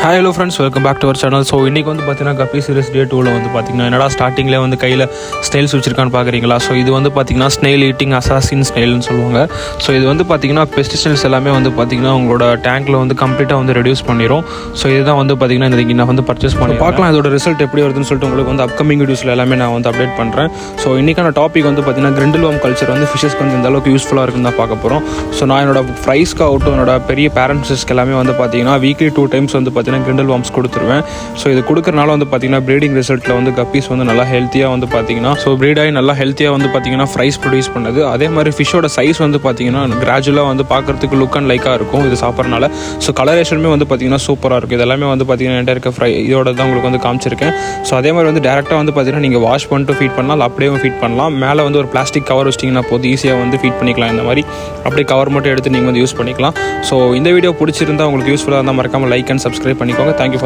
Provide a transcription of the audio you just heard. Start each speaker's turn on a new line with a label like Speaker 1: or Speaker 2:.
Speaker 1: Hi hello friends, welcome back to our channel. So இன்றைக்கி வந்து பார்த்தீங்கன்னா கப்பி சீரிஸ் டே 2ல் வந்து பார்த்தீங்கன்னா என்னடா ஸ்டார்டிங்கில் வந்து கையில் ஸ்னெயில்ஸ் வச்சிருக்கான்னு பார்க்குறீங்களா? ஸோ இது வந்து பார்த்தீங்கன்னா ஸ்னெயில் ஈட்டிங் அசாசின் ஸ்னெயில்னு சொல்லுவாங்க. ஸோ இது வந்து பார்த்தீங்கன்னா பெஸ்டிசைட்ஸ் எல்லாமே வந்து பார்த்தீங்கன்னா உங்களோட டேங்க்கில் வந்து கம்ப்ளீட்டாக வந்து ரெடியூஸ் பண்ணிடும். ஸோ இதுதான் வந்து பார்த்தீங்கன்னா இந்த நான் வந்து பர்ச்சேஸ் பண்ணி பார்க்கலாம். இதோட ரிசல்ட் எப்படி வருதுன்னு சொல்லிட்டு உங்களுக்கு வந்து அப்கமிங் வீடியோஸில் எல்லாமே நான் வந்து அப்டேட் பண்ணுறேன். ஸோ இன்றைக்கான டாபிக் வந்து பார்த்தீங்கன்னா கிரிண்டில் வார்ம் கல்ச்சர் வந்து ஃபிஷஸ்க்கு வந்து இந்த அளவுக்கு யூஸ்ஃபுல்லாக இருக்குன்னு தான் பார்க்க போகிறோம். ஸோ நான் என்னோட ஃப்ரைஸ்க்கு ஆகட்டும், என்னோட பெரிய பேரண்ட்ஸ்க்கு எல்லாமே வந்து பார்த்தீங்கன்னா வீக்லி 2 times வந்து பார்த்தீங்கன்னா கிரிண்டில் வார்ம்ஸ் கொடுத்துருவேன். ஸோ இது கொடுக்கறனால வந்து பார்த்தீங்கன்னா ப்ரீடிங் ரிசல்ட்டில் வந்து கப்பீஸ் வந்து நல்லா ஹெல்த்தியாக வந்து பார்த்தீங்கன்னா ப்ரீட் ஆகி நல்லா ஹெல்த்தியாக வந்து பார்த்தீங்கன்னா ஃப்ரைஸ் ப்ரொடியூஸ் பண்ணுது. அதே மாதிரி ஃபிஷ்ஷோட சைஸ் வந்து பார்த்தீங்கன்னா கிராஜுவலாக வந்து பார்க்குறதுக்கு லுக் அண்ட் லைக்காக இருக்கும் இது சாப்பிட்றனால. ஸோ கலரேஷனுமே வந்து பார்த்தீங்கன்னா சூப்பராக இருக்கும். இது எல்லாமே வந்து பார்த்தீங்கன்னா என்கிட்ட இருக்க ஃப்ரை இதோட தான் உங்களுக்கு வந்து காமிச்சிருக்கேன். ஸோ அதே மாதிரி வந்து டேரெக்டாக வந்து பார்த்தீங்கன்னா நீங்கள் வாஷ் பண்ணிட்டு ஃபீட் பண்ணலாம், அப்படியே ஃபீட் பண்ணலாம். மேலே வந்து ஒரு பிளாஸ்டிக் கவர் வச்சிட்டிங்கன்னா போது ஈஸியாக வந்து ஃபீட் பண்ணிக்கலாம். இந்த மாதிரி அப்படியே கவர் மட்டும் எடுத்து நீங்கள் வந்து யூஸ் பண்ணிக்கலாம். ஸோ இந்த வீடியோ பிடிச்சிருந்தா உங்களுக்கு யூஸ்ஃபுல்லாக இருந்தால் மறக்காமல் லைக் அண்ட் சப்ஸ்கிரைப் பண்ணிக்கோங்க. தேங்க்யூ.